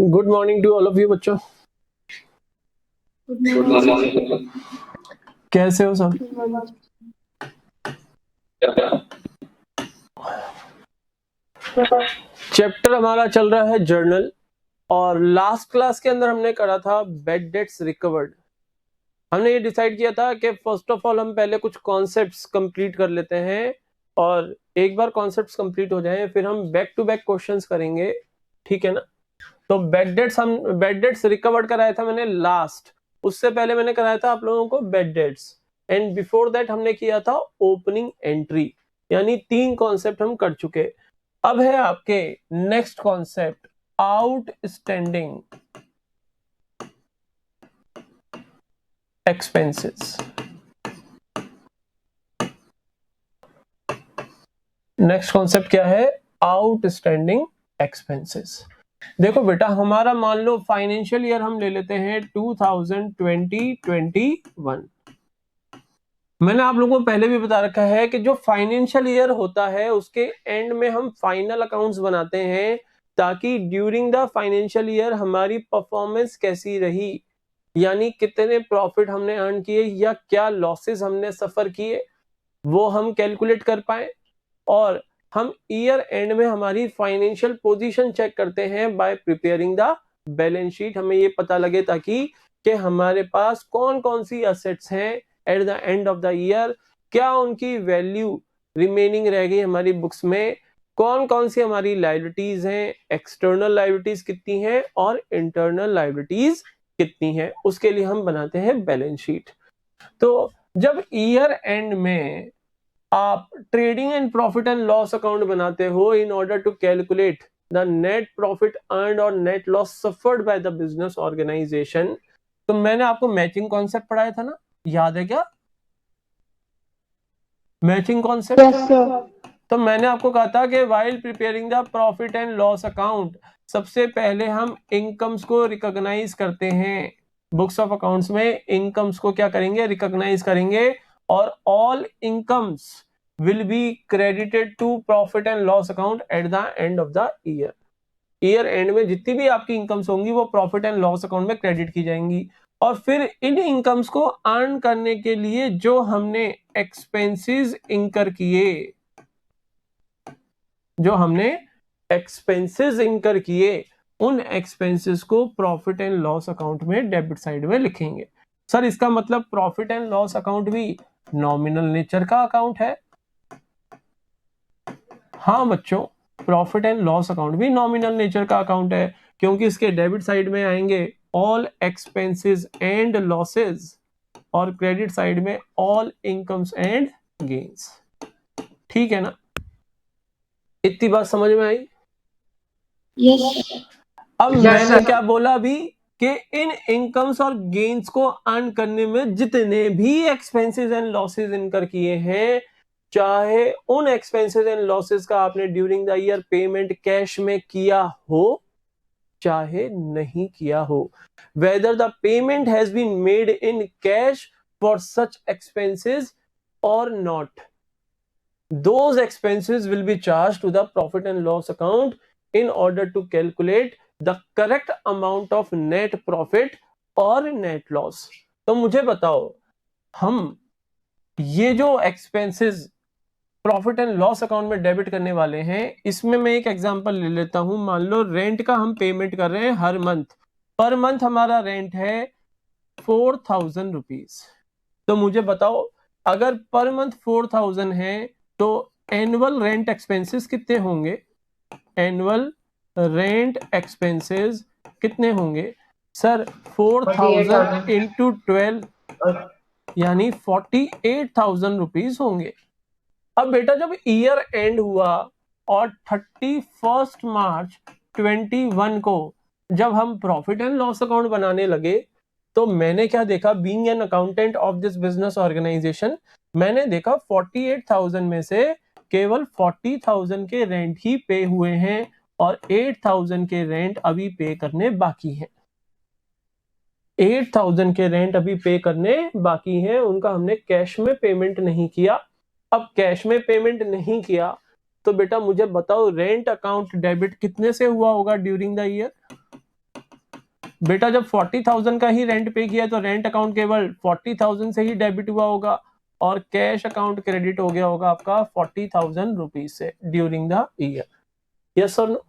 Good morning to all of you बच्चों। कैसे हो सब? चैप्टर हमारा चल रहा है जर्नल, और लास्ट क्लास के अंदर हमने करा था बैड डेट्स रिकवर्ड। हमने ये डिसाइड किया था कि फर्स्ट ऑफ ऑल हम पहले कुछ कॉन्सेप्ट्स कंप्लीट कर लेते हैं, और एक बार कॉन्सेप्ट्स कंप्लीट हो जाए फिर हम बैक टू बैक क्वेश्चंस करेंगे, ठीक है ना। तो बैड डेट्स रिकवर्ड कराया था मैंने लास्ट, उससे पहले मैंने कराया था आप लोगों को bad debts, and before that हमने किया था ओपनिंग एंट्री। यानी 3 कॉन्सेप्ट हम कर चुके। अब है आपके next concept outstanding expenses. Next concept क्या है? Outstanding expenses. देखो बेटा, हमारा मान लो फाइनेंशियल ईयर हम ले लेते हैं 2020-21। मैंने आप लोगों को पहले भी बता रखा है कि जो फाइनेंशियल ईयर होता है उसके एंड में हम फाइनल अकाउंट्स बनाते हैं, ताकि ड्यूरिंग द फाइनेंशियल ईयर हमारी परफॉर्मेंस कैसी रही, यानी कितने प्रॉफिट हमने अर्न किए या क्या लॉसेस हमने सफर किए, वो हम कैलकुलेट कर पाए। और हम ईयर एंड में हमारी फाइनेंशियल पोजीशन चेक करते हैं bye preparing the balance sheet. हमें ये पता लगे ताकि कि हमारे पास कौन कौन सी असेट्स हैं eight the end of the year, क्या उनकी वैल्यू रिमेनिंग रह गई हमारी बुक्स में, कौन कौन सी हमारी लायबिलिटीज हैं, एक्सटर्नल लायबिलिटीज कितनी हैं और इंटरनल लायबिलिटीज कितनी हैं, उसके लिए हम बनाते हैं बैलेंस शीट। तो जब ईयर एंड में आप trading and profit and loss account बनाते हो in order to calculate the net profit earned और net loss suffered by the business organisation, तो मैंने आपको मैचिंग कॉन्सेप्ट पढ़ाया था ना, याद है क्या? Matching concept. yes, तो मैंने आपको कहा था कि while preparing the profit and loss account, सबसे पहले हम इनकम्स को रिकॉग्नाइज करते हैं। बुक्स ऑफ अकाउंट्स में इनकम्स को क्या करेंगे? रिकॉग्नाइज करेंगे, और all incomes will be credited to profit and loss account at the end of the year. Year end में जितनी भी आपकी इनकम्स होंगी वो प्रॉफिट एंड लॉस अकाउंट में क्रेडिट की जाएंगी। और फिर इन इनकम्स को अर्न करने के लिए जो हमने एक्सपेंसेस इंकर किए, उन एक्सपेंसेस को प्रॉफिट एंड लॉस अकाउंट में डेबिट साइड में लिखेंगे। सर इसका मतलब प्रॉफिट एंड लॉस अकाउंट भी नॉमिनल नेचर का अकाउंट है? हाँ बच्चों, प्रॉफिट एंड लॉस अकाउंट भी नॉमिनल नेचर का अकाउंट है, क्योंकि इसके डेबिट साइड में आएंगे ऑल एक्सपेंसेस एंड लॉसेस, और क्रेडिट साइड में ऑल इनकम्स एंड गेन्स। ठीक है ना? इतनी बात समझ में आई? yes, अब मैंने क्या बोला अभी कि इन इनकम्स और गेन्स को अर्न करने में जितने भी एक्सपेंसेस एंड लॉसेस इनकर किए हैं, चाहे उन एक्सपेंसेस एंड लॉसेस का आपने during the year payment cash में किया हो चाहे नहीं किया हो, whether the payment has been made in cash for such expenses or not, those expenses will be charged to the profit and loss account in order to calculate the correct amount of net profit or net loss। तो मुझे बताओ, हम ये जो expenses profit and loss account में debit करने वाले हैं, इसमें मैं एक एग्जांपल ले लेता हूं। मान लो रेंट का हम पेमेंट कर रहे हैं हर मंथ, पर मंथ हमारा रेंट है 4000 रुपीज। तो मुझे बताओ, अगर पर मंथ 4000 है तो एनुअल रेंट एक्सपेंसेस कितने होंगे? एनुअल रेंट एक्सपेंसेस कितने होंगे सर? 4000 इंटू 12 यानी 48,000 रुपीज होंगे। अब बेटा जब ईयर एंड हुआ और 31 मार्च 21 को जब हम प्रॉफिट एंड लॉस अकाउंट बनाने लगे, तो मैंने क्या देखा? Being an accountant of this business organisation, मैंने देखा 48,000 में से केवल 40,000 के रेंट ही पे हुए हैं, और 8,000 के रेंट अभी पे करने बाकी हैं। 8,000 के रेंट अभी पे करने बाकी हैं, उनका हमने कैश में पेमेंट नहीं किया। अब कैश में पेमेंट नहीं किया तो बेटा मुझे बताओ, रेंट अकाउंट डेबिट कितने से हुआ होगा ड्यूरिंग द ईयर? बेटा जब 40,000 का ही रेंट पे किया तो रेंट अकाउंट केवल 40,000 से ही डेबिट हुआ होगा और कैश अकाउंट क्रेडिट हो गया होगा आपका 40,000 रुपीज से ड्यूरिंग द ईयर। यस और नो?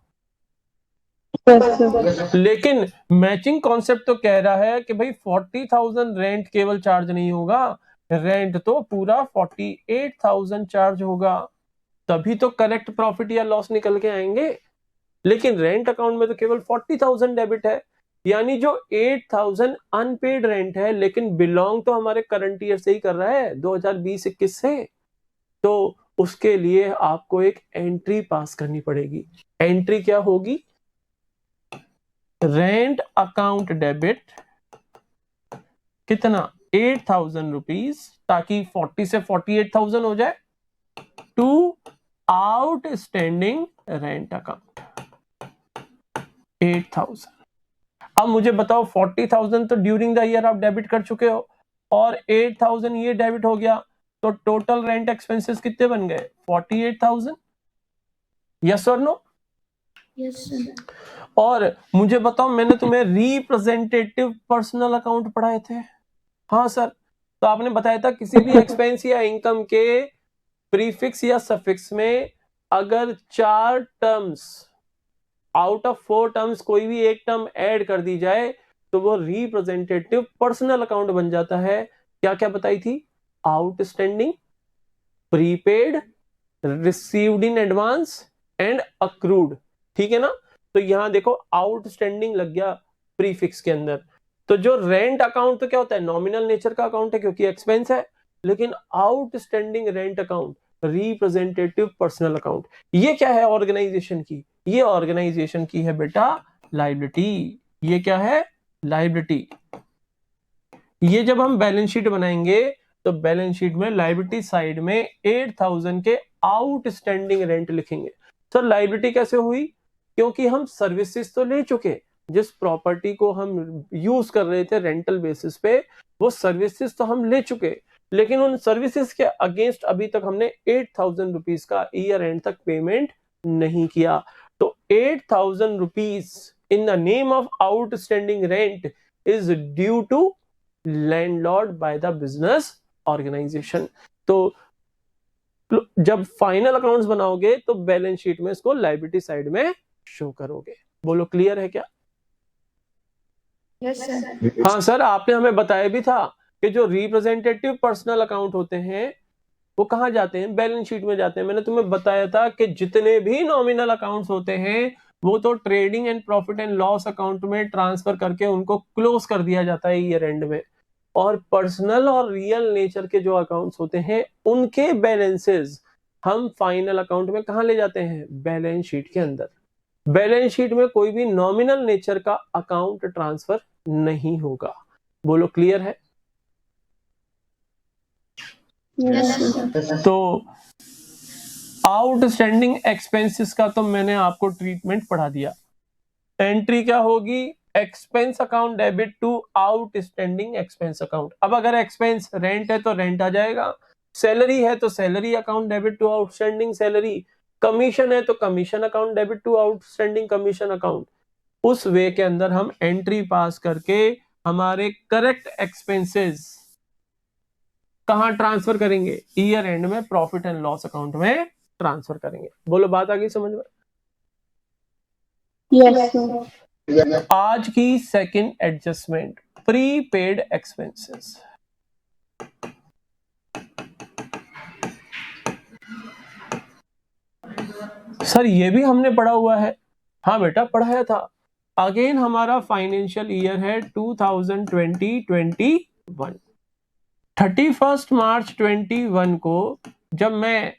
लेकिन मैचिंग कॉन्सेप्ट तो कह रहा है कि भाई 40,000 रेंट केवल चार्ज नहीं होगा, रेंट तो पूरा 48,000 चार्ज होगा, तभी तो करेक्ट प्रॉफिट या लॉस निकल के आएंगे। लेकिन रेंट अकाउंट में तो केवल 40,000 डेबिट है, यानी जो 8,000 अनपेड रेंट है, लेकिन बिलोंग तो हमारे करंट ईयर से ही कर रहा है 2020-21 से, तो उसके लिए आपको एक एंट्री पास करनी पड़ेगी। एंट्री क्या होगी? रेंट अकाउंट डेबिट कितना? 8,000 रुपीज, ताकि 40 से 48,000 हो जाए, टू आउटस्टैंडिंग रेंट अकाउंट 8,000। अब मुझे बताओ 40,000 तो ड्यूरिंग द ईयर आप डेबिट कर चुके हो और 8,000 ये डेबिट हो गया, तो टोटल रेंट एक्सपेंसेस कितने बन गए? 48,000। यस और नो? Yes, sir. और मुझे बताओ, मैंने तुम्हें रिप्रेजेंटेटिव पर्सनल अकाउंट पढ़ाए थे। हाँ सर, तो आपने बताया था किसी भी एक्सपेंस या इनकम के प्रीफिक्स या सफिक्स में अगर 4 टर्म्स आउट ऑफ 4 टर्म्स कोई भी एक टर्म ऐड कर दी जाए तो वो रिप्रेजेंटेटिव पर्सनल अकाउंट बन जाता है। क्या क्या बताई थी? Outstanding, prepaid, received in advance and accrued. ठीक है ना? तो यहां देखो आउटस्टैंडिंग लग गया प्रीफिक्स के अंदर। तो जो रेंट अकाउंट तो क्या होता है? नॉमिनल नेचर का अकाउंट है क्योंकि एक्सपेंस है, लेकिन outstanding rent account representative personal account, ये क्या है ऑर्गेनाइजेशन की? ये ऑर्गेनाइजेशन की है बेटा लायबिलिटी। ये क्या है? लायबिलिटी। ये जब हम बैलेंस शीट बनाएंगे तो बैलेंस शीट में लायबिलिटी साइड में 8,000 के आउटस्टैंडिंग रेंट लिखेंगे। सर लायबिलिटी कैसे हुई? क्योंकि हम सर्विसेज तो ले चुके, जिस प्रॉपर्टी को हम यूज कर रहे थे रेंटल बेसिस पे, वो सर्विसेज तो हम ले चुके, लेकिन उन सर्विसेज के अगेंस्ट अभी तक हमने 8,000 रुपीज का ईयर एंड तक पेमेंट नहीं किया। तो 8,000 rupees in the name of outstanding rent is due to landlord by the business organisation. तो जब फाइनल अकाउंट्स बनाओगे तो बैलेंस शीट में इसको लायबिलिटी साइड में शो करोगे। बोलो क्लियर है क्या? Yes, sir. हाँ सर, आपने हमें बताया भी था कि जो रिप्रेजेंटेटिव पर्सनल अकाउंट होते हैं वो कहाँ जाते हैं? बैलेंस शीट में जाते हैं। मैंने तुम्हें बताया था कि जितने भी नॉमिनल अकाउंट्स होते हैं वो तो trading and profit and loss account में ट्रांसफर करके उनको क्लोज कर दिया जाता है ईयर एंड में, और पर्सनल और रियल नेचर के जो अकाउंट्स होते हैं उनके बैलेंसेस हम फाइनल अकाउंट में कहाँ ले जाते हैं? बैलेंस शीट के अंदर। बैलेंस शीट में कोई भी नॉमिनल नेचर का अकाउंट ट्रांसफर नहीं होगा। बोलो क्लियर है? Yes, sir. तो आउटस्टैंडिंग एक्सपेंसेस का तो मैंने आपको ट्रीटमेंट पढ़ा दिया। एंट्री क्या होगी? Expense account debit to outstanding expense account. अब अगर एक्सपेंस रेंट है तो रेंट आ जाएगा, सैलरी है तो salary account debit to outstanding salary, commission है तो commission account debit to outstanding commission account. उस वे के अंदर हम एंट्री पास करके हमारे करेक्ट एक्सपेंसेस कहां ट्रांसफर करेंगे? ईयर एंड में प्रॉफिट एंड लॉस अकाउंट में ट्रांसफर करेंगे। बोलो बात आ गई समझ में? Yes, sir. आज की second adjustment, prepaid expenses. Sir ये भी हमने पढ़ा हुआ है। हाँ बेटा पढ़ाया था। अगेन हमारा फाइनेंशियल ईयर है 2020-21। 31 मार्च 21 को जब मैं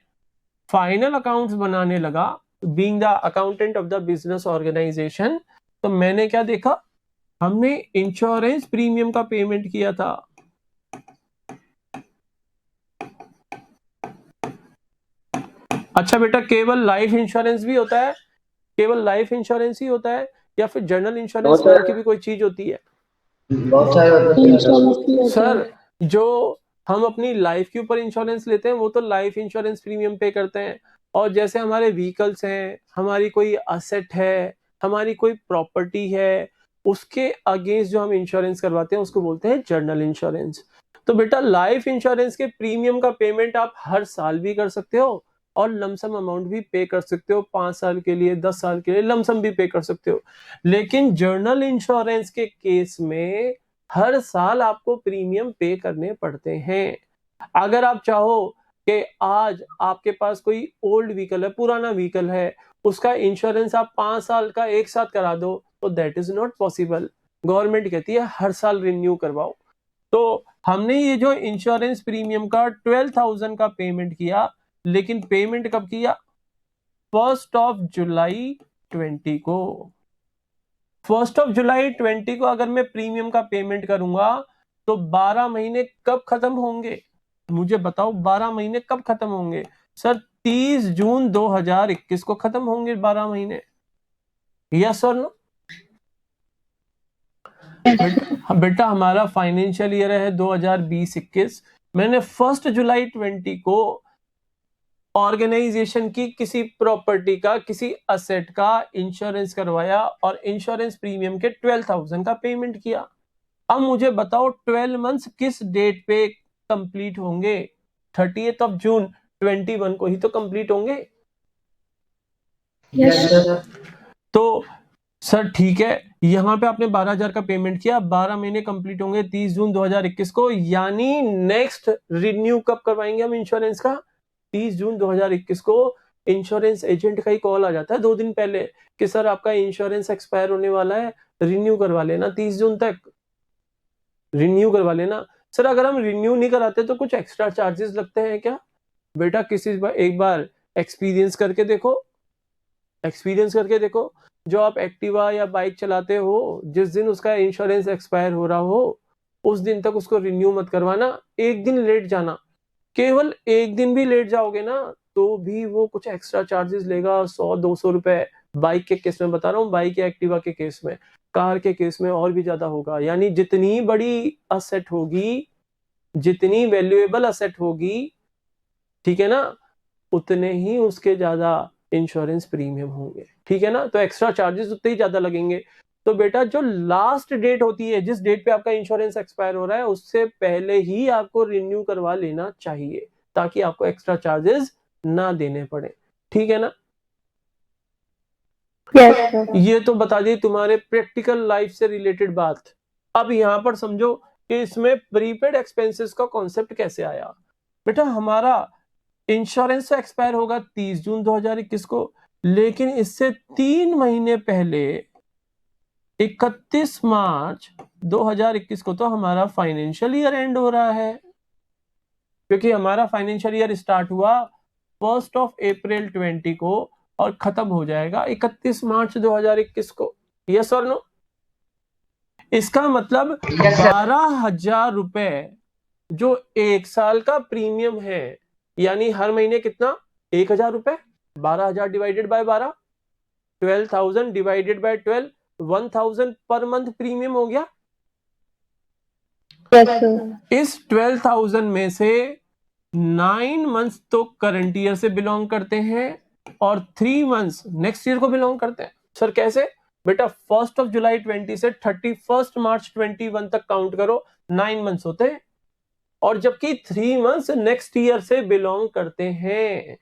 फाइनल अकाउंट्स बनाने लगा, being the accountant of the business organisation, तो मैंने क्या देखा? हमने इंश्योरेंस प्रीमियम का पेमेंट किया था। अच्छा बेटा, केवल लाइफ इंश्योरेंस भी होता है? केवल लाइफ इंश्योरेंस ही होता है या फिर जनरल इंश्योरेंस नाम की भी कोई चीज होती है? सर जो हम अपनी लाइफ के ऊपर इंश्योरेंस लेते हैं वो तो लाइफ इंश्योरेंस प्रीमियम पे करते हैं, और जैसे हमारे व्हीकल्स हैं, हमारी कोई असेट है, हमारी कोई प्रॉपर्टी है, उसके अगेंस्ट जो हम इंश्योरेंस करवाते हैं उसको बोलते हैं जर्नल इंश्योरेंस। तो बेटा लाइफ इंश्योरेंस के प्रीमियम का पेमेंट आप हर साल भी कर सकते हो और लमसम अमाउंट भी पे कर सकते हो, 5 साल के लिए, 10 साल के लिए लमसम भी पे कर सकते हो। लेकिन जर्नल इंश्योरेंस के केस में हर साल आपको प्रीमियम पे करने पड़ते हैं। अगर आप चाहो कि आज आपके पास कोई ओल्ड व्हीकल है, पुराना व्हीकल है, उसका इंश्योरेंस आप 5 साल का एक साथ करा दो, तो that is not possible. Government कहती है हर साल रिन्यू करवाओ। तो हमने ये जो इंश्योरेंस प्रीमियम का 12,000 का पेमेंट किया, लेकिन पेमेंट कब किया? 1 जुलाई 20 को। 1 जुलाई 20 को अगर मैं प्रीमियम का पेमेंट करूंगा तो 12 महीने कब खत्म होंगे? मुझे बताओ 12 महीने कब खत्म होंगे? सर 30 जून 2021 को खत्म होंगे 12 महीने। यस और नो? बेटा हमारा फाइनेंशियल ईयर है 2020-21। मैंने 1 जुलाई 20 को ऑर्गेनाइजेशन की किसी प्रॉपर्टी का, किसी असेट का इंश्योरेंस करवाया और इंश्योरेंस प्रीमियम के 12,000 का पेमेंट किया। अब मुझे बताओ 12 मंथ्स किस डेट पे कंप्लीट होंगे? 30th जून 21 को ही तो कंप्लीट होंगे। Yes. तो सर ठीक है, यहाँ पे आपने 12,000 का पेमेंट किया, 12 महीने कंप्लीट होंगे 30 जून 2021 को, यानी नेक्स्ट रिन्यू कब करवाएंगे हम इंश्योरेंस का? 30 जून 2021 को इंश्योरेंस एजेंट का ही कॉल आ जाता है 2 दिन पहले कि सर आपका इंश्योरेंस एक्सपायर होने वाला है, रिन्यू करवा लेना 30 जून तक, रिन्यू करवा लेना। सर अगर हम रिन्यू नहीं कराते तो कुछ एक्स्ट्रा चार्जेस लगते हैं क्या? बेटा एक बार एक्सपीरियंस करके देखो, एक्सपीरियंस करके देखो। जो आप एक्टिवा या बाइक चलाते हो, जिस दिन उसका इंश्योरेंस एक्सपायर हो रहा हो उस दिन तक उसको रिन्यू मत करवाना, एक दिन लेट जाना। केवल एक दिन भी लेट जाओगे ना तो भी वो कुछ एक्स्ट्रा चार्जेस लेगा, 100-200 रुपए। बाइक के केस में बता रहा हूँ, बाइक या एक्टिवा के केस में। कार के केस में और भी ज्यादा होगा। यानी जितनी बड़ी असेट होगी, जितनी वैल्यूएबल असेट होगी, ठीक है ना, उतने ही उसके ज्यादा इंश्योरेंस प्रीमियम होंगे। ठीक है ना, तो एक्स्ट्रा चार्जेस उतने ही ज्यादा लगेंगे। तो बेटा जो लास्ट डेट होती है, जिस डेट पे आपका इंश्योरेंस एक्सपायर हो रहा है, उससे पहले ही आपको रिन्यू करवा लेना चाहिए ताकि आपको एक्स्ट्रा चार्जेस ना देने पड़े। ठीक है ना? Yes, sir. ये तो बता दी तुम्हारे प्रैक्टिकल लाइफ से रिलेटेड बात। अब यहां पर समझो कि इसमें प्रीपेड एक्सपेंसेस का कॉन्सेप्ट कैसे आया। बेटा हमारा इंश्योरेंस एक्सपायर होगा 30 जून 2021 को, लेकिन इससे 3 महीने पहले 31 मार्च 2021 को तो हमारा फाइनेंशियल ईयर एंड हो रहा है, क्योंकि हमारा फाइनेंशियल ईयर स्टार्ट हुआ 1 अप्रैल 20 को और खत्म हो जाएगा 31 मार्च 2021 को। यस और नो? इसका मतलब 12,000 रुपए जो एक साल का प्रीमियम है, यानी हर महीने कितना? 1,000 रुपए। 12,000 divided by 12, 12,000 divided by 12, 1,000 per month premium हो गया। Yes, sir. इस 12,000 में से 9 मंथ्स तो करंट ईयर से बिलोंग करते हैं और 3 मंथ्स नेक्स्ट ईयर को बिलोंग करते हैं। सर कैसे? बेटा 1 जुलाई 20 से 31 मार्च 21 तक काउंट करो, 9 मंथ्स होते हैं, और जबकि 3 मंथ्स नेक्स्ट ईयर से बिलोंग करते हैं।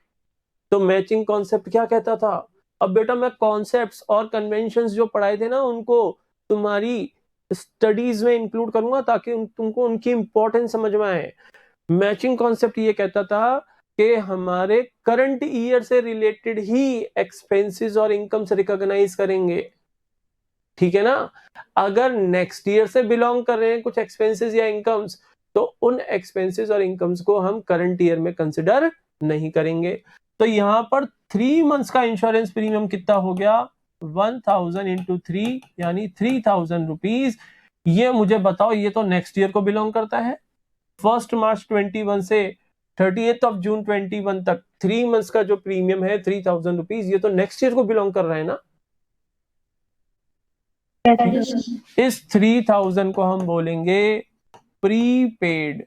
तो मैचिंग कॉन्सेप्ट क्या कहता था? अब बेटा मैं कॉन्सेप्ट्स और कन्वेंशंस जो पढ़ाए थे ना उनको तुम्हारी स्टडीज में इंक्लूड करूंगा ताकि तुमको उनकी इंपॉर्टेंस समझ में आए। मैचिंग कॉन्सेप्ट ये कहता था कि हमारे करंट ईयर से रिलेटेड ही एक्सपेंसेस और इनकम्स रिकॉग्नाइज करेंगे। ठीक है ना? अगर नेक्स्ट ईयर से बिलोंग कर रहे हैं कुछ एक्सपेंसेस या इनकम्स, तो उन एक्सपेंसेस और इनकम्स को हम करंट ईयर में कंसिडर नहीं करेंगे। तो यहां पर 3 मंथ्स का इंश्योरेंस प्रीमियम कितना हो गया? 1,000 इंटू 3 यानी 3,000 रुपीज। ये मुझे बताओ, ये तो नेक्स्ट ईयर को बिलोंग करता है। 1 मार्च 21 से 30 जून 21 तक 3 मंथ्स का जो प्रीमियम है 3,000 रुपीज, ये तो नेक्स्ट ईयर को बिलोंग कर रहा है ना। Yes, sir. इस 3,000 को हम बोलेंगे प्रीपेड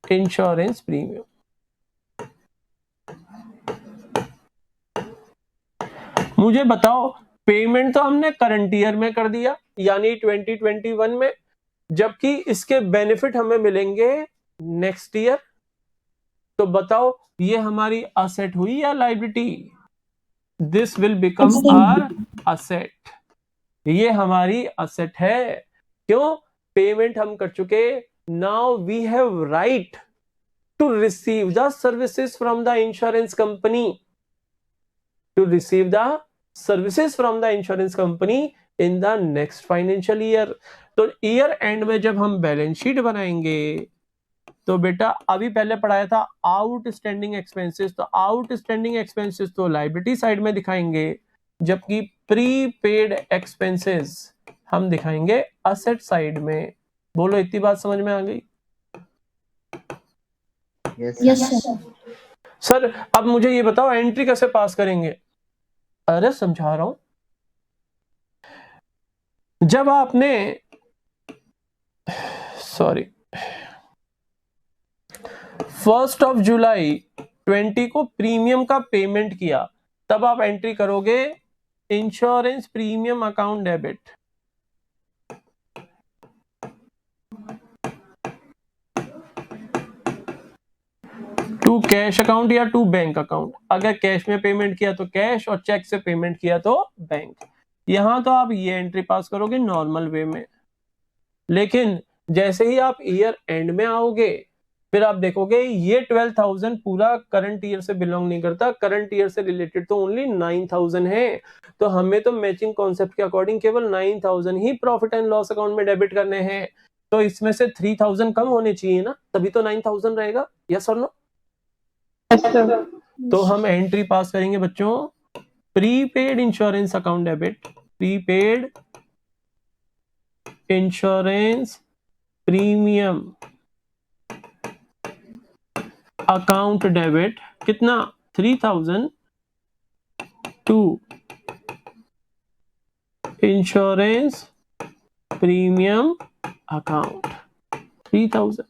इंश्योरेंस प्रीमियम। मुझे बताओ पेमेंट तो हमने करंट ईयर में कर दिया यानी 2021 में, जबकि इसके बेनिफिट हमें मिलेंगे नेक्स्ट ईयर। तो बताओ ये हमारी असेट हुई या liability? This will become our asset. ये हमारी असेट है। क्यों? पेमेंट हम कर चुके। Now we have right to receive the services from the insurance company, to receive the services from the insurance company in the next financial year। तो year end में जब हम बैलेंस शीट बनाएंगे तो बेटा अभी पहले पढ़ाया था आउटस्टैंडिंग एक्सपेंसेस, तो आउटस्टैंडिंग एक्सपेंसेस तो लायबिलिटी साइड में दिखाएंगे, जबकि प्रीपेड एक्सपेंसेस हम दिखाएंगे असेट साइड में। बोलो इतनी बात समझ में आ गई? Yes, sir. सर अब मुझे ये बताओ एंट्री कैसे पास करेंगे? अरे समझा रहा हूं। जब आपने 1 जुलाई 20 को प्रीमियम का पेमेंट किया, तब आप एंट्री करोगे insurance premium account debit. To cash account या टू बैंक अकाउंट। अगर कैश में पेमेंट किया तो कैश और चेक से पेमेंट किया तो बैंक। यहां तो आप ये एंट्री पास करोगे नॉर्मल वे में, लेकिन जैसे ही आप ईयर एंड में आओगे फिर आप देखोगे ये 12,000 पूरा करंट ईयर से बिलोंग नहीं करता, करंट ईयर से रिलेटेड तो ओनली 9,000 है। तो हमें तो मैचिंग कॉन्सेप्ट के अकॉर्डिंग केवल 9,000 ही प्रॉफिट एंड लॉस अकाउंट में डेबिट करने हैं। तो इसमें से 3,000 कम होने चाहिए ना, तभी तो 9,000 रहेगा। यस और नो? तो हम एंट्री पास करेंगे बच्चों prepaid insurance account debit, prepaid insurance premium account debit कितना? 3,000 टू इंश्योरेंस प्रीमियम अकाउंट 3,000।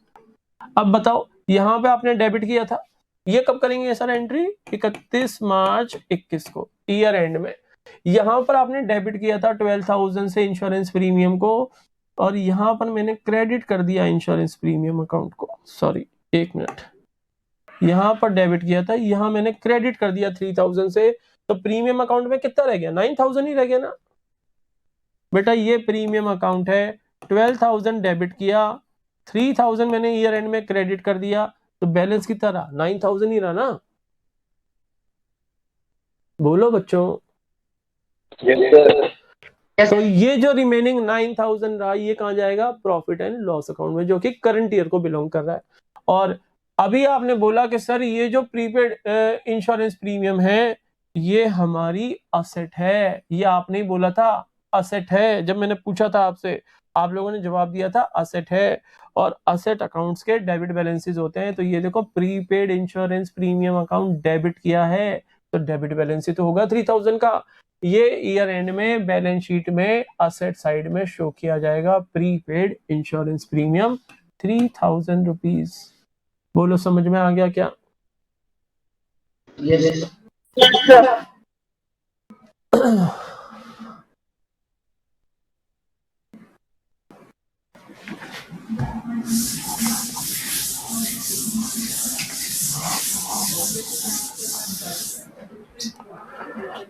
अब बताओ यहां पे आपने डेबिट किया था, ये कब करेंगे सर एंट्री? 31 मार्च 21 को ईयर एंड में। यहां पर आपने डेबिट किया था 12,000 से इंश्योरेंस प्रीमियम को, और यहां पर मैंने क्रेडिट कर दिया इंश्योरेंस प्रीमियम अकाउंट को। सॉरी एक मिनट, यहां पर डेबिट किया था, यहां मैंने क्रेडिट कर दिया 3,000 से, तो प्रीमियम अकाउंट में कितना रह गया? 9,000 ही रह गया ना बेटा। ये प्रीमियम अकाउंट है, 12,000 डेबिट किया, 3,000 मैंने ईयर एंड में क्रेडिट कर दिया, तो बैलेंस कितना रहा? 9,000 ही रहा ना। बोलो बच्चों। तो ये जो रिमेनिंग 9,000 रहा ये कहां जाएगा? प्रॉफिट एंड लॉस अकाउंट में, जो कि करंट ईयर को बिलोंग कर रहा है। और अभी आपने बोला कि सर ये जो प्रीपेड इंश्योरेंस प्रीमियम है ये हमारी असेट है, ये आपने ही बोला था असेट है। जब मैंने पूछा था आपसे, आप लोगों ने जवाब दिया था असेट है। और असेट अकाउंट्स के डेबिट बैलेंसेस होते हैं, तो ये देखो prepaid insurance premium account debit किया है, तो डेबिट बैलेंस ही तो होगा 3,000 का। ये ईयर एंड में बैलेंस शीट में असेट साइड में शो किया जाएगा, प्रीपेड इंश्योरेंस प्रीमियम 3,000 रुपीज। बोलो समझ में आ गया क्या? Yes.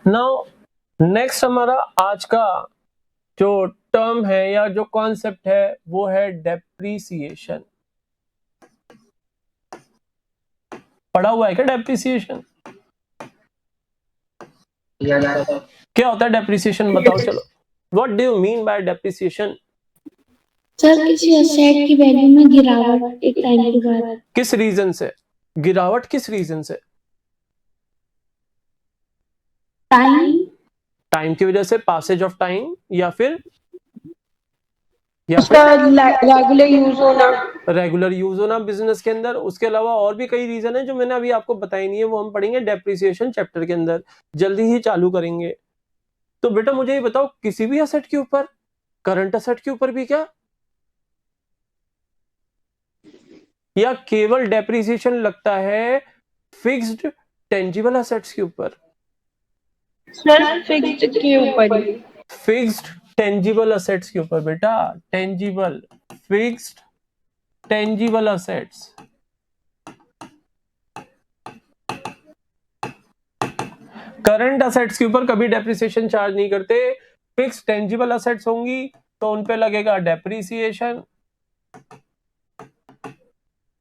नाउ नेक्स्ट हमारा आज का जो टर्म है या जो कॉन्सेप्ट है वो है डेप्रीसिएशन। पढ़ा हुआ है क्या डेप्रीसिएशन? क्या होता है डेप्रीसिएशन बताओ चलो। What do you mean by depreciation? Sir किसी असेट की वैल्यू में गिरावट एक टाइम के बाद। किस रीजन से गिरावट? किस रीजन से? टाइम की वजह से, पासेज ऑफ टाइम, या फिर रेगुलर यूज होना बिजनेस के अंदर। उसके अलावा और भी कई रीजन है जो मैंने अभी आपको बताई नहीं है, वो हम पढ़ेंगे डेप्रिसिएशन चैप्टर के अंदर, जल्दी ही चालू करेंगे। तो बेटा मुझे ये बताओ किसी भी असेट के ऊपर, करंट असेट के ऊपर भी क्या, या केवल डेप्रिसिएशन लगता है फिक्स्ड टेंजिबल असेट्स के ऊपर? सर फिक्स्ड के ऊपर ही। फिक्स्ड टेंजिबल असेट्स के ऊपर बेटा, tangible, fixed tangible assets. Current assets के ऊपर कभी डेप्रिसिएशन चार्ज नहीं करते। फिक्स टेंजिबल असेट्स होंगी तो उन पे लगेगा डेप्रिसिएशन,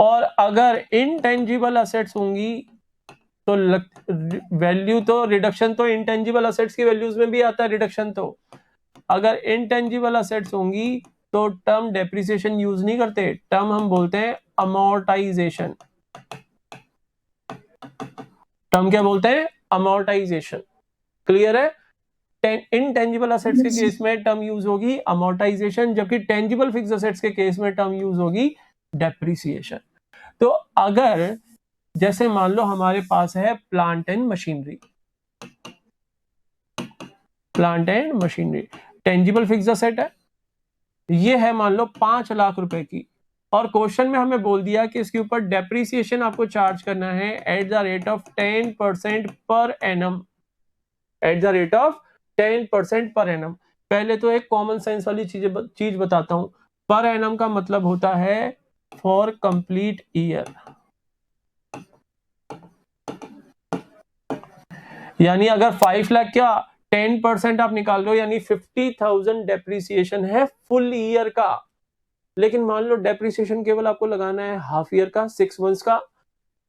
और अगर इनटेंजिबल असेट्स होंगी तो वैल्यू तो रिडक्शन तो इनटेंजिबल असेट्स की वैल्यूज में भी आता है रिडक्शन। तो अगर इनटेंजिबल असेट्स होंगी तो टर्म डेप्रिसिएशन यूज नहीं करते, टर्म हम बोलते हैं अमोर्टाइजेशन। टर्म क्या बोलते हैं? अमोर्टाइजेशन। क्लियर है? इनटेंजिबल असेट्स के केस में टर्म यूज होगी अमोर्टाइजेशन, जबकि टेंजिबल फिक्स असेट्स के केस में टर्म यूज होगी डेप्रिसिएशन। तो अगर जैसे मान लो हमारे पास है plant and machinery, plant and machinery tangible fixed asset है, ये है मान लो 5 लाख रुपए की, और क्वेश्चन में हमें बोल दिया कि इसके ऊपर डेप्रिसिएशन आपको चार्ज करना है at the rate of 10% per annum, at the rate of 10% per annum. पहले तो एक कॉमन सेंस वाली चीज बताता हूं। पर एनम का मतलब होता है फॉर कंप्लीट ईयर, यानी अगर 5 लाख क्या 10% आप निकाल लो यानी 50,000 डेप्रिसिएशन है फुल ईयर का। लेकिन मान लो डेप्रिसिएशन केवल आपको लगाना है हाफ ईयर का, 6 मंथ्स का,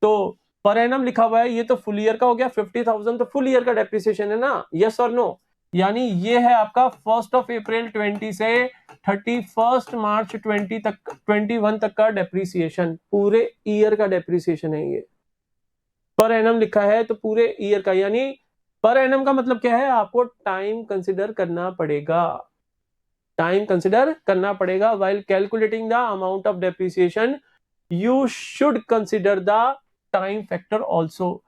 तो पर एनम लिखा हुआ है, ये तो फुल ईयर का हो गया। 50,000 तो फुल ईयर का डेप्रिसिएशन है ना, यस और नो? यानी ये है आपका 1 अप्रैल 20 से 31 मार्च 20 तक, 21 तक का डेप्रिसिएशन, पूरे ईयर का डेप्रिसिएशन है ये। पर एनम लिखा है तो पूरे ईयर का, यानी पर एनम का मतलब क्या है? आपको टाइम कंसिडर करना पड़ेगा, टाइम कंसिडर करना पड़ेगा। While calculating the amount of depreciation you should consider the time factor also.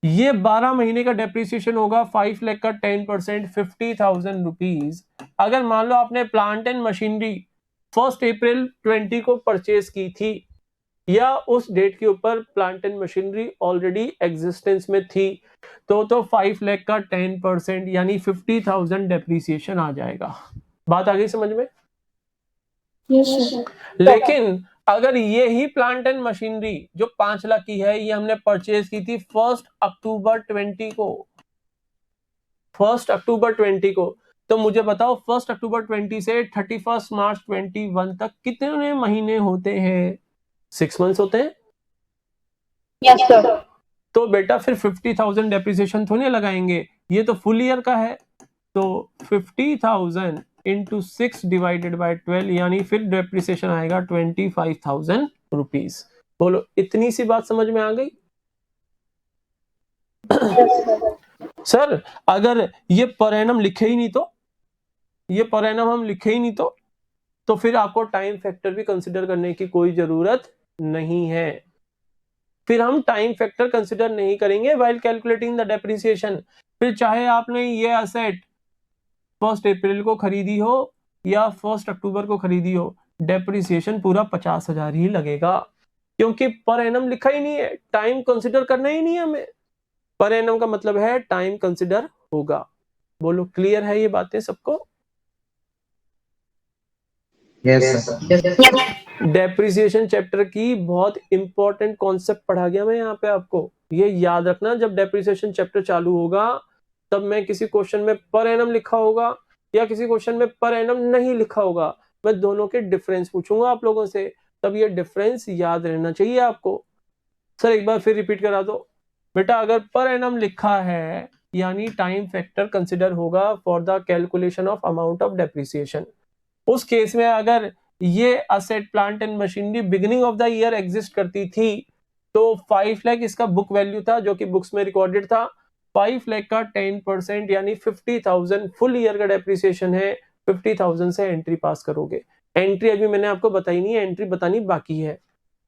ये 12 महीने का डेप्रिसिएशन होगा 5 लाख का 10%, 50,000 रुपीज। अगर मान लो आपने प्लांट एंड मशीनरी 1 अप्रैल 20 को परचेज की थी, या उस डेट के ऊपर plant and machinery already existence में थी, तो 5 लाख का 10% यानी 50,000 डेप्रिसिएशन आ जाएगा। बात आ गई समझ में? Yes sir. लेकिन अगर ये ही प्लांट एंड मशीनरी जो 5 लाख की है, ये हमने परचेज की थी 1 अक्टूबर 20 को, 1 अक्टूबर 20 को, तो मुझे बताओ 1 अक्टूबर 20 से 31 मार्च 21 तक कितने महीने होते हैं? 6 मंथ्स होते हैं। Yes sir. तो बेटा फिर 50,000 डेप्रिसिएशन थोड़ी लगाएंगे, ये तो फुल ईयर का है। तो 50,000 इंटू 6 डिवाइडेड बाय 12, यानी फिर डेप्रिसिएशन आएगा 25,000 रुपीज। बोलो इतनी सी बात समझ में आ गई? सर अगर ये पर एनम लिखे ही नहीं तो, ये पर एनम हम लिखे ही नहीं तो फिर आपको टाइम फैक्टर भी कंसिडर करने की कोई जरूरत नहीं है। फिर हम टाइम फैक्टर कंसिडर नहीं करेंगे व्हाइल कैलकुलेटिंग द डेप्रिसिएशन। फिर चाहे आपने ये असेट 1 अप्रैल को खरीदी हो या 1 अक्टूबर को खरीदी हो, डेप्रिसिएशन पूरा 50,000 ही लगेगा, क्योंकि पर एनम लिखा ही नहीं है, टाइम कंसिडर करना ही नहीं है हमें। पर एनम का मतलब है टाइम कंसिडर होगा। बोलो क्लियर है ये बातें सबको? Yes sir. डेप्रिसिएशन चैप्टर की बहुत इंपॉर्टेंट कॉन्सेप्ट पढ़ा गया मैं यहाँ पे आपको, ये याद रखना। जब डेप्रिसिएशन चैप्टर चालू होगा तब मैं किसी क्वेश्चन में पर एनम लिखा होगा या किसी क्वेश्चन में पर एनम नहीं लिखा होगा, मैं दोनों के डिफरेंस पूछूंगा आप लोगों से, तब ये डिफरेंस याद रहना चाहिए आपको। सर एक बार फिर रिपीट करा दो बेटा। अगर पर एनम लिखा है यानी टाइम फैक्टर कंसिडर होगा for the calculation of amount of depreciation. उस केस में अगर ये asset plant and machinery beginning of the year exist करती थी तो 5 लाख इसका बुक वैल्यू था जो कि बुक्स में रिकॉर्डेड था। 5 लाख का 10% यानी 50,000 फुल ईयर का डेप्रिसिएशन है। 50,000 से एंट्री पास करोगे। एंट्री अभी मैंने आपको बताई नहीं है, एंट्री बतानी बाकी है।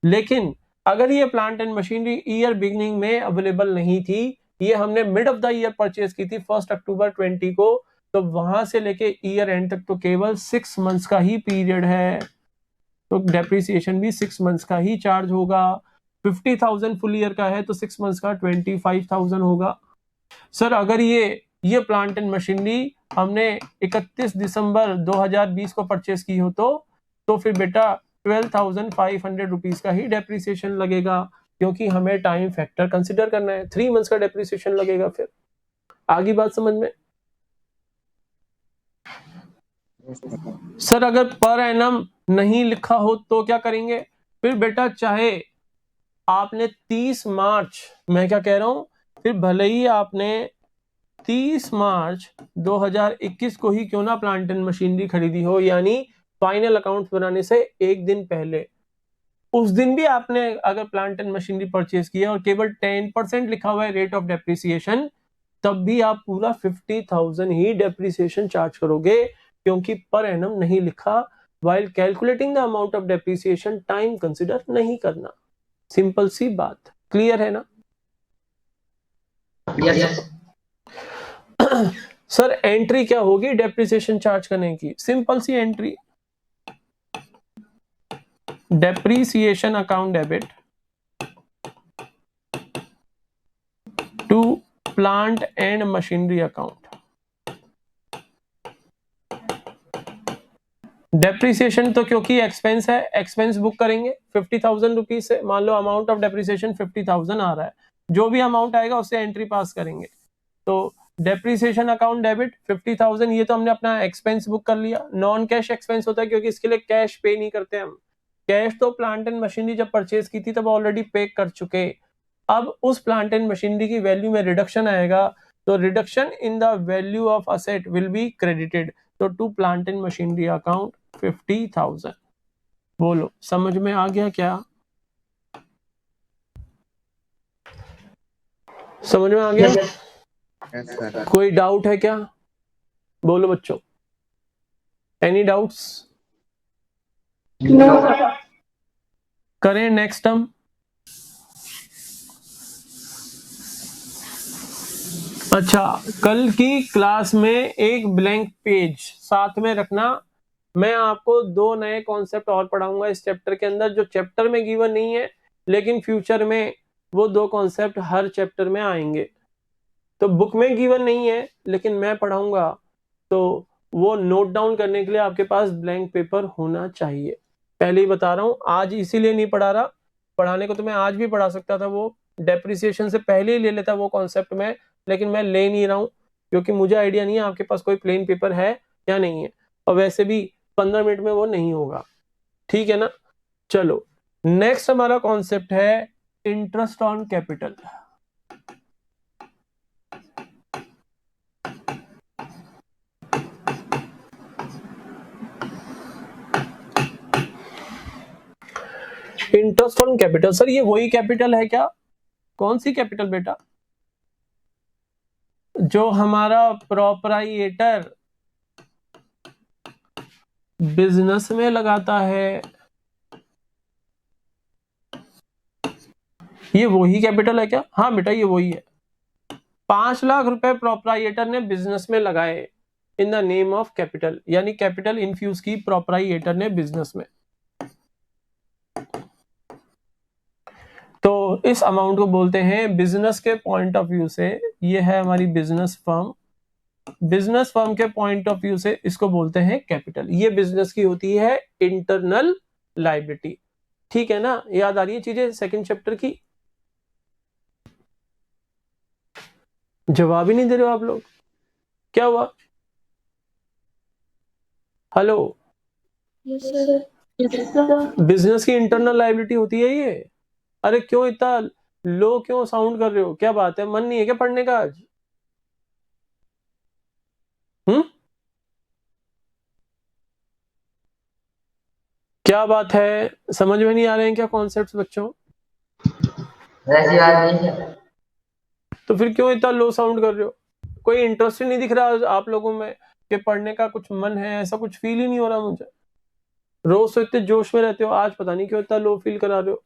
लेकिन अगर ये plant and machinery year beginning में अवेलेबल नहीं थी, ये हमने mid of the year purchase की थी 1 अक्टूबर 20 को, तो वहां से लेके ईयर एंड तक तो केवल 6 मंथ्स का ही पीरियड है, तो डेप्रिसिएशन भी 6 मंथ्स का ही चार्ज होगा। 50,000 फुल ईयर का है तो 6 मंथ्स का 25,000 होगा। सर अगर ये ये प्लांट एंड मशीनरी हमने 31 दिसंबर 2020 को परचेस की हो तो फिर बेटा 12,500 रुपीज का ही डेप्रिसिएशन लगेगा, क्योंकि हमें टाइम फैक्टर कंसिडर करना है। 3 मंथ्स का डेप्रिसिएशन लगेगा। फिर आगे बात समझ में? सर अगर पर एनम नहीं लिखा हो तो क्या करेंगे? फिर बेटा चाहे आपने 30 मार्च, मैं क्या कह रहा हूं, फिर भले ही आपने 30 मार्च 2021 को ही क्यों ना प्लांट एंड मशीनरी खरीदी हो, यानी फाइनल अकाउंट्स बनाने से एक दिन पहले, उस दिन भी आपने अगर प्लांट एंड मशीनरी परचेज किया और केवल 10% लिखा हुआ है रेट ऑफ डेप्रिसिएशन, तब भी आप पूरा 50,000 ही डेप्रिसिएशन चार्ज करोगे, क्योंकि पर एनम नहीं लिखा। While calculating the amount of depreciation time consider नहीं करना। सिंपल सी बात, क्लियर है ना? Yes. सर एंट्री क्या होगी डेप्रिसिएशन चार्ज करने की? सिंपल सी entry, depreciation account debit to plant and machinery account. Depreciation तो क्योंकि एक्सपेंस है, एक्सपेंस बुक करेंगे 50,000 रुपीज से। मान लो अमाउंट ऑफ डेप्रिसिएशन 50,000 आ रहा है, जो भी अमाउंट आएगा उससे एंट्री पास करेंगे। तो डेप्रिसिएशन अकाउंट डेबिट 50,000, ये तो हमने अपना एक्सपेंस बुक कर लिया। नॉन कैश एक्सपेंस होता है, क्योंकि इसके लिए कैश पे नहीं करते हम। कैश तो प्लांट एंड मशीनरी जब परचेज की थी तब ऑलरेडी पे कर चुके। अब उस प्लांट एंड मशीनरी की वैल्यू में रिडक्शन आएगा, तो reduction in the value of asset will be credited. तो to plant and machinery account 50,000। बोलो समझ में आ गया क्या? समझ में आ गया? Yes, sir. कोई डाउट है क्या? बोलो बच्चों, एनी डाउट्स? No sir. करें नेक्स्ट टर्म। अच्छा, कल की क्लास में एक ब्लैंक पेज साथ में रखना। मैं आपको 2 नए कॉन्सेप्ट और पढ़ाऊंगा इस चैप्टर के अंदर, जो चैप्टर में गिवन नहीं है, लेकिन फ्यूचर में वो 2 कॉन्सेप्ट हर चैप्टर में आएंगे। तो बुक में गिवन नहीं है, लेकिन मैं पढ़ाऊंगा, तो वो नोट डाउन करने के लिए आपके पास ब्लैंक पेपर होना चाहिए। पहले ही बता रहा हूं, आज इसीलिए नहीं पढ़ा रहा, पढ़ाने को तो मैं आज भी पढ़ा सकता था, वो डेप्रिसिएशन से पहले ही ले लेता वो कॉन्सेप्ट में, लेकिन मैं ले नहीं रहा हूं, क्योंकि मुझे आइडिया नहीं है आपके पास कोई प्लेन पेपर है या नहीं है, और वैसे भी 15 मिनट में वो नहीं होगा। ठीक है ना? चलो, नेक्स्ट हमारा कॉन्सेप्ट है interest on capital. Interest on capital, sir ये वही कैपिटल है क्या? कौन सी कैपिटल बेटा? जो हमारा प्रोपराइएटर बिजनेस में लगाता है, ये वही कैपिटल है क्या? हाँ बेटा, ये वही है। 5 लाख रुपए प्रोपराइएटर ने बिजनेस में लगाए इन द नेम ऑफ कैपिटल, यानी कैपिटल इन्फ्यूज की प्रोपराइएटर ने बिजनेस में। तो इस अमाउंट को बोलते हैं बिजनेस के पॉइंट ऑफ व्यू से, ये है हमारी बिजनेस फर्म, बिजनेस फर्म के पॉइंट ऑफ व्यू से इसको बोलते हैं कैपिटल। ये बिजनेस की होती है इंटरनल लायबिलिटी। ठीक है ना? याद आ रही है चीजें सेकंड चैप्टर की? जवाब ही नहीं दे रहे हो आप लोग, क्या हुआ? Hello, yes sir. बिजनेस की इंटरनल लायबिलिटी होती है ये। अरे क्यों इतना लो क्यों साउंड कर रहे हो? क्या बात है, मन नहीं है क्या पढ़ने का आज? क्या बात है, समझ में नहीं आ रहे हैं क्या कॉन्सेप्ट्स बच्चों? वैसी बात नहीं है। तो फिर क्यों इतना लो साउंड कर रहे हो? कोई इंटरेस्ट ही नहीं दिख रहा आप लोगों में कि पढ़ने का कुछ मन है? ऐसा कुछ फील ही नहीं हो रहा मुझे। रोज तो इतने जोश में रहते हो, आज पता नहीं क्यों इतना लो फील करा रहे हो।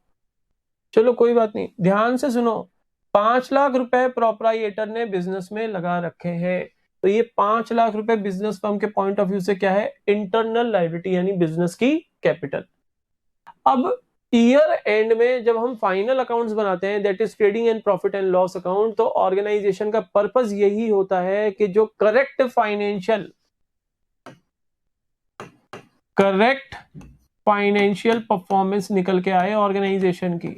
चलो कोई बात नहीं, ध्यान से सुनो। 5 लाख रुपए प्रोपराइएटर ने बिजनेस में लगा रखे हैं, तो ये 5 लाख रुपए बिजनेस फर्म के पॉइंट ऑफ व्यू से क्या है? इंटरनल लायबिलिटी, यानी बिजनेस की कैपिटल। अब ईयर एंड में जब हम फाइनल अकाउंट्स बनाते हैं, that is trading and profit and loss account, तो ऑर्गेनाइजेशन का पर्पस यही होता है कि जो करेक्ट फाइनेंशियल परफॉर्मेंस निकल के आए ऑर्गेनाइजेशन की।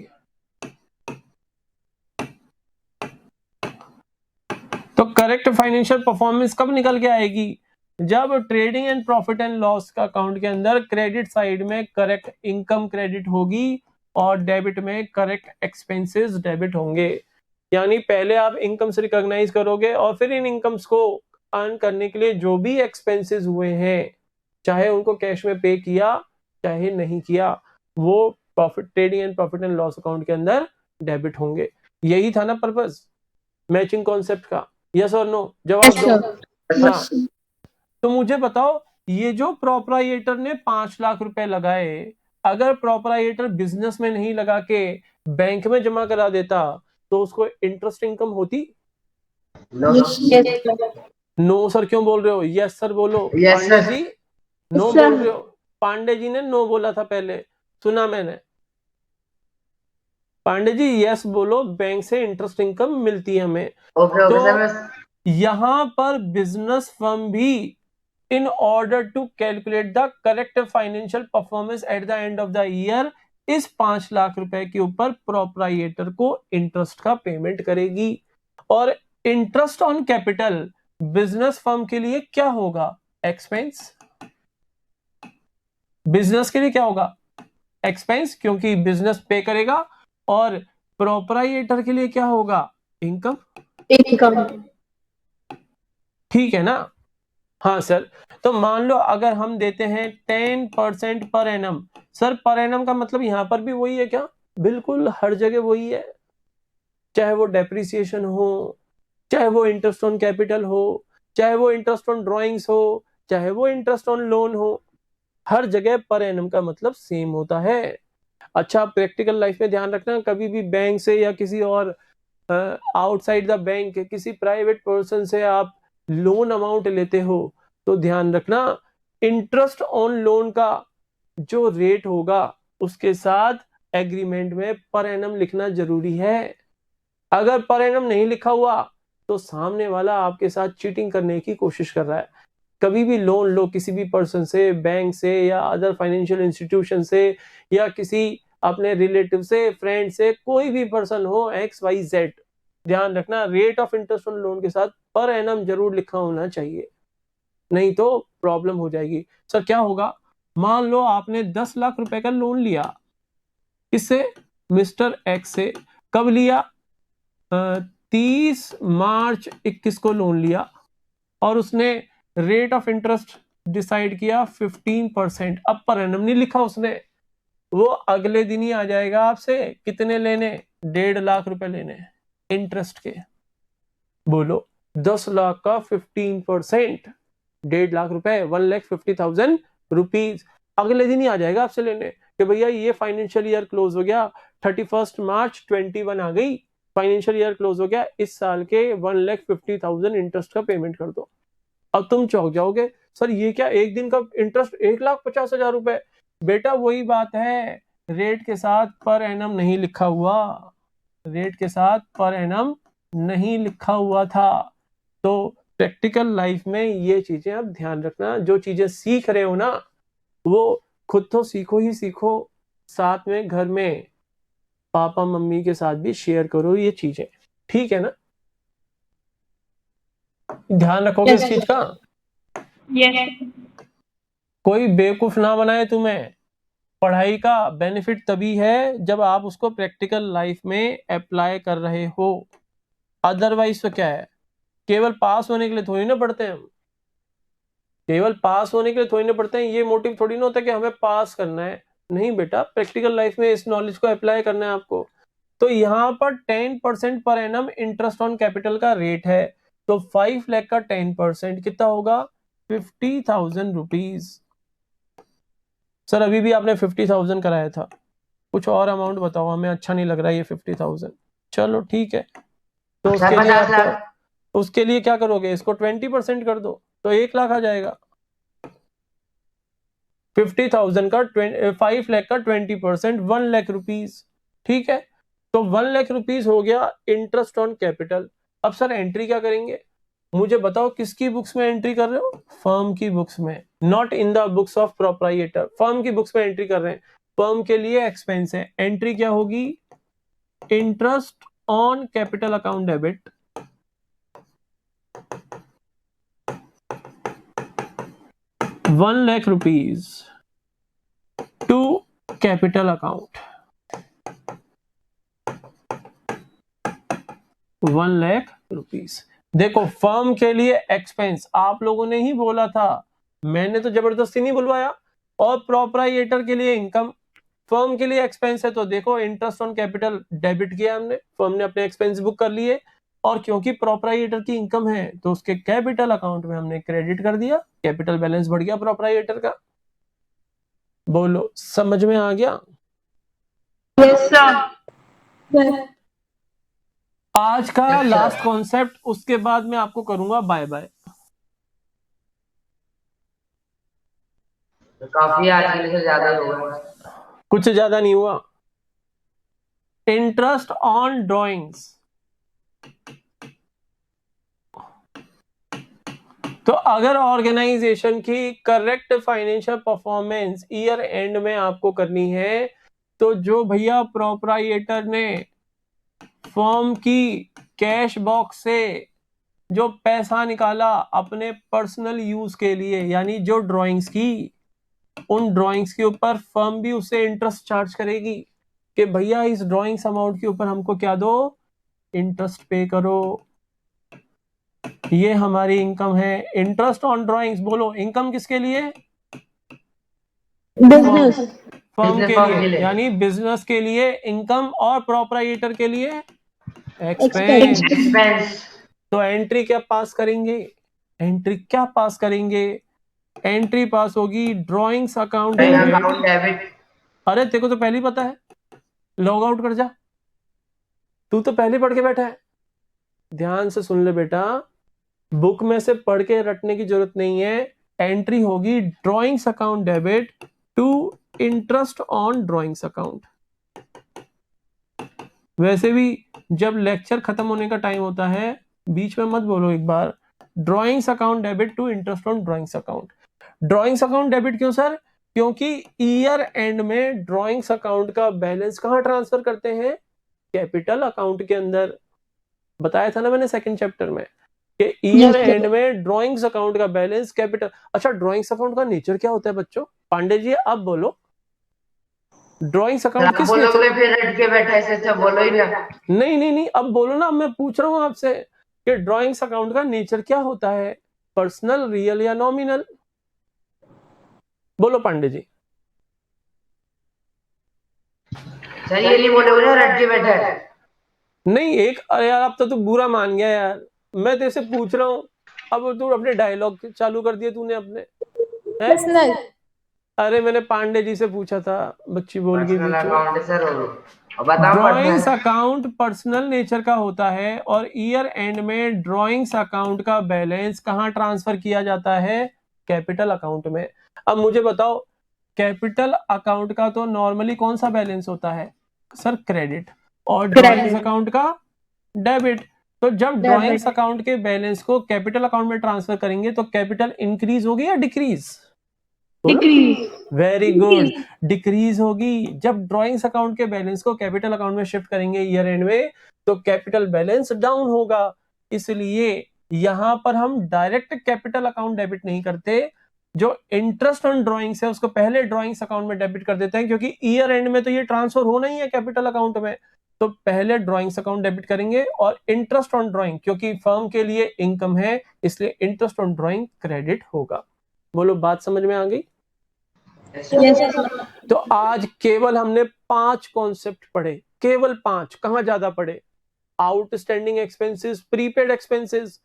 तो करेक्ट फाइनेंशियल परफॉर्मेंस कब निकल के आएगी? जब trading and profit and loss का अकाउंट के अंदर क्रेडिट साइड में करेक्ट इनकम क्रेडिट होगी और डेबिट में करेक्ट एक्सपेंसेस डेबिट होंगे। यानी पहले आप इनकम से रिकॉग्नाइज करोगे और फिर इन इनकम्स को अर्न करने के लिए जो भी एक्सपेंसेस हुए हैं, चाहे उनको कैश में पे किया चाहे नहीं किया, वो profit trading and profit and loss account के अंदर डेबिट होंगे। यही था ना पर्पस मैचिंग कॉन्सेप्ट का? यस और नो? जवाब दो। हाँ, तो मुझे बताओ, ये जो प्रोप्राइटर ने 5 लाख रुपए लगाए, अगर प्रोप्राइटर बिजनेस में नहीं लगा के बैंक में जमा करा देता तो उसको इंटरेस्ट इनकम होती? नो सर क्यों बोल रहे हो? यस सर बोलो। Yes, Pandey sir. जी नो Sir. बोल रहे हो? पांडे जी ने नो बोला था पहले, सुना मैंने। पांडे जी यस बोलो, बैंक से इंटरेस्ट इनकम मिलती है हमें। Okay, तो okay, sir. यहां पर बिजनेस फर्म भी in order to calculate the correct financial performance at the end of the year इस 5 लाख रुपए के ऊपर प्रोप्राइटर को इंटरेस्ट का पेमेंट करेगी। और interest on capital business firm के लिए क्या होगा? एक्सपेंस। बिजनेस के लिए क्या होगा? एक्सपेंस, क्योंकि बिजनेस पे करेगा। और प्रोप्राइटर के लिए क्या होगा? इनकम। ठीक है ना? हाँ सर। तो मान लो अगर हम देते हैं 10% per annum. Sir per annum का मतलब यहां पर भी वही है क्या? बिल्कुल हर जगह वही है, चाहे वो डेप्रिसिएशन हो, चाहे वो इंटरेस्ट ऑन कैपिटल हो, चाहे वो इंटरेस्ट ऑन ड्रॉइंग्स हो, चाहे वो इंटरेस्ट ऑन लोन हो, हर जगह पर एनम का मतलब सेम होता है। अच्छा, प्रैक्टिकल लाइफ में ध्यान रखना, कभी भी बैंक से या किसी और आउटसाइड द बैंक किसी प्राइवेट पर्सन से आप लोन अमाउंट लेते हो तो ध्यान रखना इंटरेस्ट ऑन लोन का जो रेट होगा उसके साथ एग्रीमेंट में पर एनम लिखना जरूरी है। अगर पर एनम नहीं लिखा हुआ तो सामने वाला आपके साथ चीटिंग करने की कोशिश कर रहा है। कभी भी लोन लो किसी भी पर्सन से, बैंक से या अदर फाइनेंशियल इंस्टीट्यूशन से या किसी अपने रिलेटिव से, फ्रेंड से, कोई भी पर्सन हो XYZ, ध्यान रखना rate of interest on loan के साथ पर एनम जरूर लिखा होना चाहिए, नहीं तो प्रॉब्लम हो जाएगी। सर क्या होगा? मान लो आपने 10 लाख रुपए का लोन लिया, किससे? मिस्टर एक्स से। कब लिया? 30 मार्च 21 को लोन लिया और उसने रेट ऑफ इंटरेस्ट डिसाइड किया 15%। अब पर एनम नहीं लिखा उसने, वो अगले दिन ही आ जाएगा आपसे। कितने लेने? 1.5 लाख रुपए लेने इंटरेस्ट के। बोलो 10 लाख का 15%, 1.5 लाख रुपए, 1,50,000 रुपीज। अगले दिन ही आ जाएगा आपसे लेने कि भैया ये फाइनेंशियल ईयर क्लोज हो गया, 31 मार्च 21 आ गई, फाइनेंशियल ईयर क्लोज हो गया, इस साल के 1,50,000 इंटरेस्ट का पेमेंट कर दो। अब तुम चौंक जाओगे, सर ये क्या एक दिन का इंटरेस्ट 1,50,000 रुपए? बेटा वही बात है, रेट के साथ पर एनम नहीं लिखा हुआ, रेट के साथ पर एनम नहीं लिखा हुआ था। तो प्रैक्टिकल लाइफ में ये चीजें आप ध्यान रखना, जो चीजें सीख रहे हो ना वो खुद तो सीखो ही सीखो, साथ में घर में पापा मम्मी के साथ भी शेयर करो ये चीजें, ठीक है ना? ध्यान रखोगे इस चीज का? कोई बेवकूफ ना बनाए तुम्हें। पढ़ाई का बेनिफिट तभी है जब आप उसको प्रैक्टिकल लाइफ में अप्लाई कर रहे हो, अदरवाइज तो क्या है, केवल पास होने के लिए थोड़ी ना पढ़ते हैं हम, केवल पास होने के लिए थोड़ी ना पढ़ते हैं। ये मोटिव थोड़ी ना होता कि हमें पास करना है, नहीं बेटा, प्रैक्टिकल लाइफ में इस नॉलेज को अप्लाई करना है आपको। तो यहाँ पर 10% per annum interest on capital का रेट है, तो 5 लाख का 10% कितना होगा? 50,000 रुपीज। सर अभी भी आपने 50,000 कराया था, कुछ और अमाउंट बताओ, हमें अच्छा नहीं लग रहा है ये 50,000। चलो ठीक है, तो उसके लिए क्या करोगे? इसको 20% कर दो तो 1 लाख आ जाएगा। 50,000 का 5 लाख का 20%, 1 लाख रुपीज। ठीक है, तो 1 लाख रुपीज हो गया इंटरेस्ट ऑन कैपिटल। अब सर एंट्री क्या करेंगे, मुझे बताओ किसकी बुक्स में एंट्री कर रहे हो? फर्म की बुक्स में, not in the books of proprietor, firm की बुक्स में एंट्री कर रहे हैं। फर्म के लिए एक्सपेंस है, एंट्री क्या होगी? Interest on capital account debit, ₹1,00,000 to capital account, 1,00,000 देखो फर्म के लिए एक्सपेंस आप लोगों ने ही बोला था, मैंने तो जबरदस्ती नहीं बुलवाया। और प्रोप्राइएटर के लिए इनकम, फर्म के लिए एक्सपेंस है, तो देखो इंटरेस्ट ऑन कैपिटल डेबिट किया हमने, फर्म ने अपने एक्सपेंस बुक कर लिए, और क्योंकि प्रोप्राइएटर की इनकम है तो उसके कैपिटल अकाउंट में हमने क्रेडिट कर दिया, कैपिटल बैलेंस बढ़ गया प्रोप्राइएटर का। बोलो समझ में आ गया? Yes sir. आज का लास्ट कॉन्सेप्ट, उसके बाद मैं आपको करूंगा बाय बाय। तो काफी आज के लिए ज्यादा ही होगा, कुछ ज्यादा नहीं हुआ। इंटरेस्ट ऑन ड्राइंग्स, तो अगर ऑर्गेनाइजेशन की correct financial performance year end में आपको करनी है, तो जो भैया प्रोप्राइएटर ने फर्म की कैश बॉक्स से जो पैसा निकाला अपने पर्सनल यूज के लिए, यानी जो ड्राइंग्स की, उन ड्राइंग्स के ऊपर फर्म भी उससे इंटरेस्ट चार्ज करेगी कि भैया इस ड्राइंग्स अमाउंट के ऊपर हमको क्या दो, इंटरेस्ट पे करो। ये हमारी इनकम है, इंटरेस्ट ऑन ड्राइंग्स। बोलो इनकम किसके लिए? बिजनेस। फर्म के लिए, यानी बिजनेस के लिए इनकम, और प्रोप्राइएटर के लिए एक्सपेंस। तो एंट्री क्या पास करेंगे? एंट्री क्या पास करेंगे? एंट्री पास होगी ड्राइंग्स अकाउंट डेबिट। अरे तेरे को तो पहले ही पता है, लॉग आउट कर जा, तू तो पहले पढ़ के बैठा है। ध्यान से सुन ले बेटा, बुक में से पढ़ के रटने की जरूरत नहीं है। एंट्री होगी drawings account debit to interest on drawings account. वैसे भी जब लेक्चर खत्म होने का टाइम होता है, बीच में मत बोलो एक बार, drawings account debit to interest on drawings account. Drawings account debit क्यों सर? क्योंकि ईयर एंड में ड्राइंग्स अकाउंट का बैलेंस कहां ट्रांसफर करते हैं? कैपिटल अकाउंट के अंदर। बताया था ना मैंने सेकंड चैप्टर में कि ईयर एंड में ड्राइंग्स अकाउंट का बैलेंस कैपिटल। अच्छा, ड्राइंग्स अकाउंट का नेचर क्या होता है बच्चों? पांडे जी आप बोलो, ड्राइंग्स अकाउंट किस नेचर? फिर रट के बैठा है, अच्छा बोलो ही ना। नहीं, अब बोलो ना, मैं पूछ रहा हूं आपसे कि ड्राइंग्स अकाउंट का नेचर क्या होता है, पर्सनल, रियल या नॉमिनल? बोलो पांडे जी। सर ये नहीं बोलोगे ना, रट के बैठा है। नहीं एक, अरे यार अब तो तू बुरा मान गया यार, मैं तेरे से पूछ रहा हूँ, अब तू अपने डायलॉग चालू कर दिए तूने अपने। पर्सनल। अरे मैंने पांडे जी से पूछा था, बच्ची बोल गई। ड्राइंग्स अकाउंट पर्सनल नेचर का होता है, और ईयर एंड में ड्राइंग्स अकाउंट का बैलेंस कहां ट्रांसफर किया जाता है? कैपिटल अकाउंट में। अब मुझे बताओ, कैपिटल अकाउंट का तो नॉर्मली कौन सा बैलेंस होता है सर? क्रेडिट। और ड्राइंग्स अकाउंट का डेबिट। तो जब ड्राइंग्स अकाउंट के बैलेंस को कैपिटल अकाउंट में ट्रांसफर करेंगे तो कैपिटल इंक्रीज होगी या decrease? Decrease. Very good, decrease होगी। जब ड्राइंग्स अकाउंट के बैलेंस को कैपिटल अकाउंट में शिफ्ट करेंगे ईयर एंड में, तो कैपिटल बैलेंस डाउन होगा। इसलिए यहां पर हम डायरेक्ट कैपिटल अकाउंट डेबिट नहीं करते, जो इंटरेस्ट ऑन ड्राइंग्स है उसको पहले ड्राइंग्स अकाउंट में डेबिट कर देते हैं, क्योंकि ईयर एंड में तो ये ट्रांसफर होना ही है कैपिटल अकाउंट में। तो पहले ड्राइंग्स अकाउंट डेबिट करेंगे, और इंटरेस्ट ऑन ड्राइंग, क्योंकि फर्म के लिए इनकम है इसलिए इंटरेस्ट ऑन ड्राइंग क्रेडिट होगा। बोलो बात समझ में आ गई? तो आज केवल हमने 5 कॉन्सेप्ट पढ़े, केवल 5, कहां ज्यादा पढ़े? Outstanding expenses, prepaid expenses,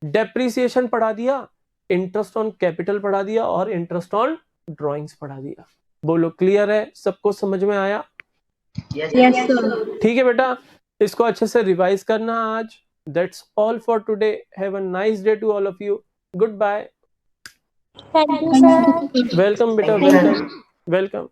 depreciation पढ़ा दिया, इंटरेस्ट ऑन कैपिटल पढ़ा दिया, और इंटरेस्ट ऑन ड्राइंग्स पढ़ा दिया। बोलो क्लियर है? सबको समझ में आया? Yes sir. ठीक है बेटा, इसको अच्छे से रिवाइज करना आज। That's all for today. Have a nice day to all of you. Good bye. Thank you sir. Welcome बेटा, Thank you, sir. Welcome welcome.